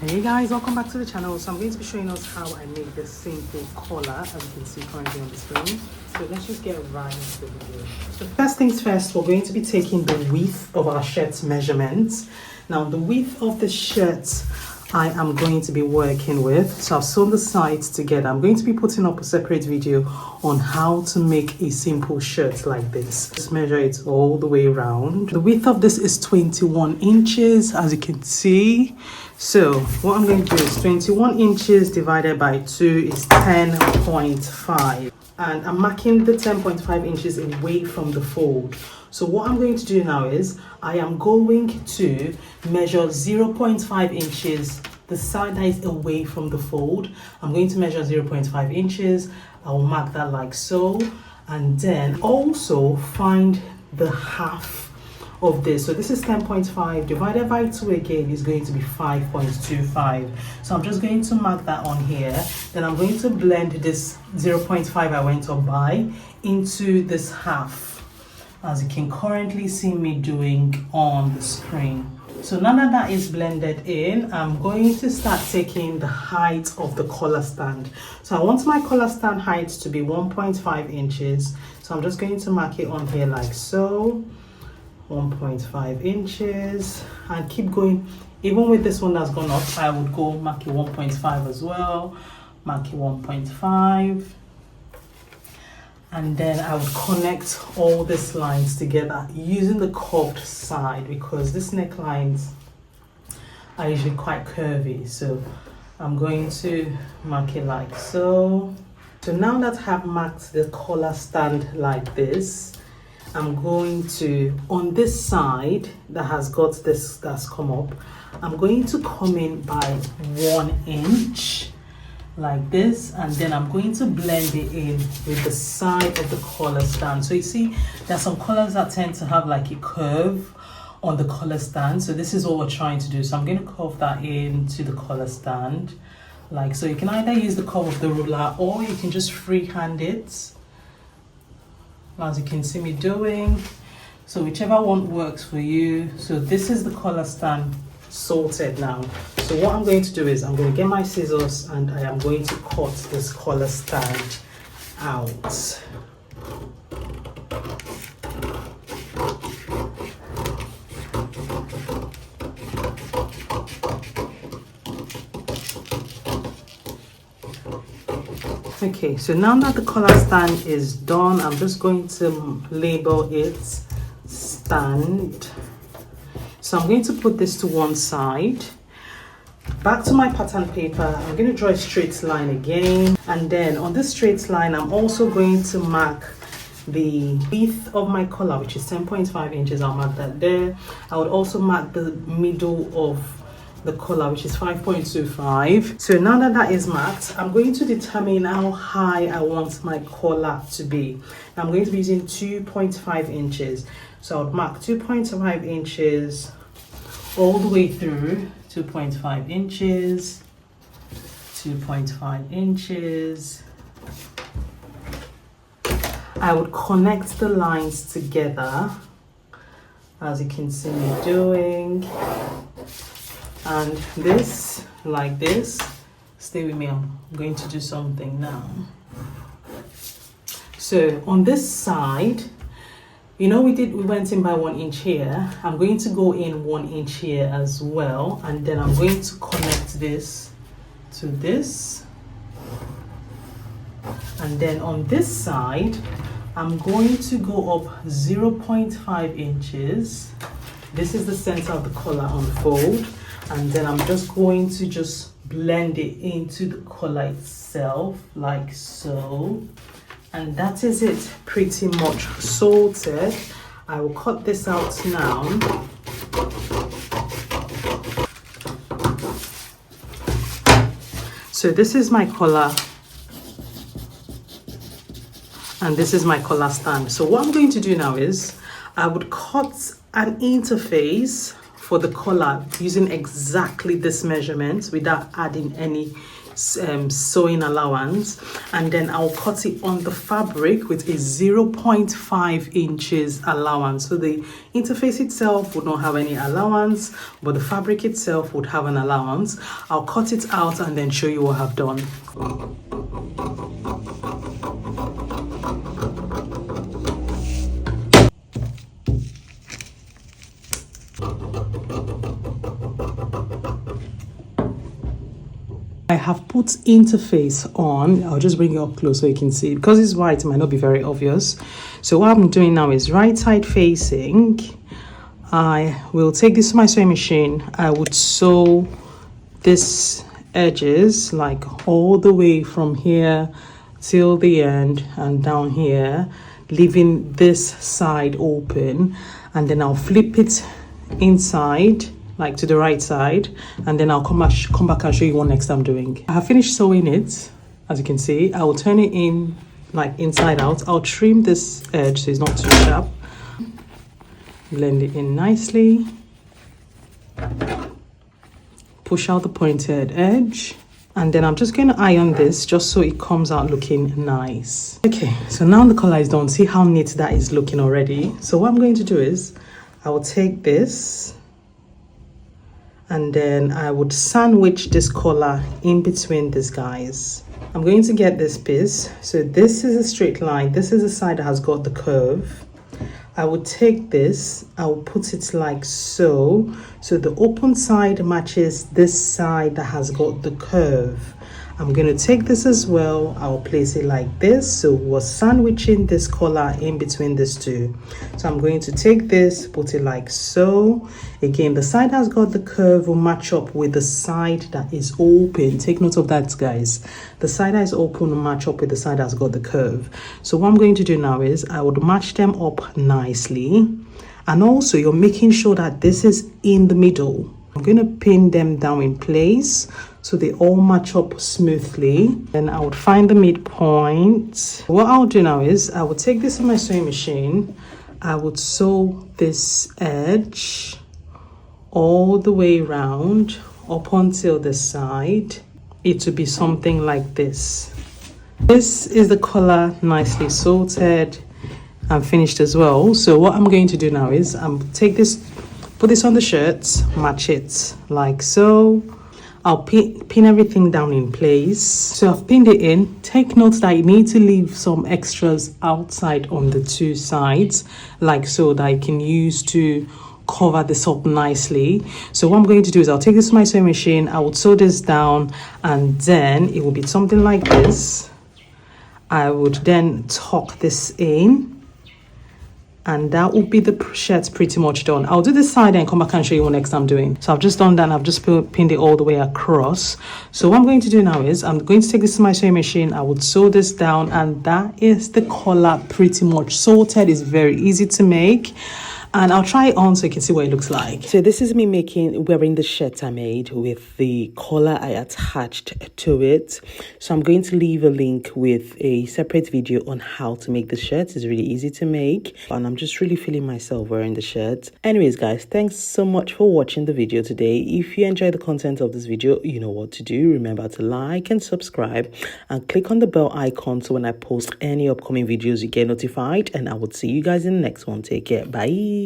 Hey guys, welcome back to the channel. So I'm going to be showing us how I make this simple collar, as you can see currently on the screen. So let's just get right into the video. So first things first, we're going to be taking the width of our shirt's measurements. Now the width of the shirt I am going to be working with. So I've sewn the sides together. I'm going to be putting up a separate video on how to make a simple shirt like this. Just measure it all the way around. The width of this is 21 inches, as you can see. So what I'm going to do is 21 inches divided by 2 is 10.5. And I'm marking the 10.5 inches away from the fold. So what I'm going to do now is I am going to measure 0.5 inches the side that is away from the fold. I'm going to measure 0.5 inches. I will mark that like so, and then also find the half of this. So this is 10.5 divided by 2 again is going to be 5.25. So I'm just going to mark that on here. Then I'm going to blend this 0.5 I went up by into this half, as you can currently see me doing on the screen. So now that that is blended in, I'm going to start taking the height of the collar stand. So I want my collar stand height to be 1.5 inches. So I'm just going to mark it on here like so. 1.5 inches, and keep going. Even with this one that's gone up, I would go mark it 1.5 as well, mark it 1.5, and then I would connect all these lines together using the curved side, because these necklines are usually quite curvy. So I'm going to mark it like so. So now that I have marked the collar stand like this, I'm going to, on this side that has got this that's come up, I'm going to come in by 1 inch like this, and then I'm going to blend it in with the side of the collar stand. So you see there's some collars that tend to have like a curve on the collar stand. So this is what we're trying to do. So I'm going to curve that into the collar stand like so. You can either use the curve of the ruler or you can just freehand it, as you can see me doing. So whichever one works for you. So this is the collar stand sorted now. So what I'm going to do is I'm going to get my scissors and I am going to cut this collar stand out. Okay, so now that the collar stand is done, I'm just going to label it stand. So I'm going to put this to one side. Back to my pattern paper, I'm going to draw a straight line again. And then on this straight line, I'm also going to mark the width of my collar, which is 10.5 inches. I'll mark that there. I would also mark the middle of the collar, which is 5.25. So now that that is marked, I'm going to determine how high I want my collar to be. I'm going to be using 2.5 inches. So I'll mark 2.5 inches all the way through. 2.5 inches, 2.5 inches. I would connect the lines together, as you can see me doing. And this, like this, stay with me, I'm going to do something now. So on this side, you know we went in by 1 inch here. I'm going to go in 1 inch here as well, and then I'm going to connect this to this. And then on this side, I'm going to go up 0.5 inches. This is the center of the collar unfold. And then I'm just going to just blend it into the collar itself like so. And that is it, pretty much sorted. I will cut this out now. So this is my collar, and this is my collar stand. So what I'm going to do now is I would cut an interface for the collar using exactly this measurement without adding any sewing allowance, and then I'll cut it on the fabric with a 0.5 inches allowance. So the interface itself would not have any allowance, but the fabric itself would have an allowance. I'll cut it out and then show you what I've done. I have put interface on. I'll just bring it up close so you can see. Because it's white, it might not be very obvious. So what I'm doing now is right side facing. I will take this to my sewing machine. I would sew this edges like all the way from here till the end and down here, leaving this side open, and then I'll flip it inside, like to the right side, and then I'll come back and show you what next I'm doing. I have finished sewing it. As you can see, I will turn it in like inside out. I'll trim this edge so it's not too sharp. Blend it in nicely. Push out the pointed edge, and then I'm just going to iron this just so it comes out looking nice. Okay, so now the collar is done. See how neat that is looking already. So what I'm going to do is I will take this, and then I would sandwich this collar in between these guys. I'm going to get this piece. So this is a straight line. This is the side that has got the curve. I would take this, I will put it like so. So the open side matches this side that has got the curve. I'm going to take this as well. I'll place it like this. So we're sandwiching this collar in between these two. So I'm going to take this, put it like so. Again, the side that's got the curve will match up with the side that is open. Take note of that, guys. The side that is open will match up with the side that's got the curve. So what I'm going to do now is I would match them up nicely. And also you're making sure that this is in the middle. I'm going to pin them down in place so they all match up smoothly. Then I would find the midpoint. What I'll do now is I would take this in my sewing machine. I would sew this edge all the way around up until the side. It would be something like this. This is the collar, nicely sorted and finished as well. So what I'm going to do now is take this, put this on the shirt, match it like so. I'll pin everything down in place. So I've pinned it in. Take note that you need to leave some extras outside on the two sides, like so, that I can use to cover this up nicely. So what I'm going to do is I'll take this to my sewing machine. I will sew this down, and then it will be something like this. I would then tuck this in, and that will be the shirt pretty much done. I'll do this side and come back and show you what next I'm doing. So I've just done that and I've just pinned it all the way across. So what I'm going to do now is I'm going to take this to my sewing machine. I would sew this down, and that is the collar pretty much sorted. It's very easy to make. And I'll try it on so you can see what it looks like. So this is me wearing the shirt I made with the collar I attached to it. So I'm going to leave a link with a separate video on how to make the shirt. It's really easy to make, and I'm just really feeling myself wearing the shirt. Anyways, guys, thanks so much for watching the video today. If you enjoyed the content of this video, you know what to do. Remember to like and subscribe and click on the bell icon so when I post any upcoming videos you get notified, and I will see you guys in the next one. Take care. Bye.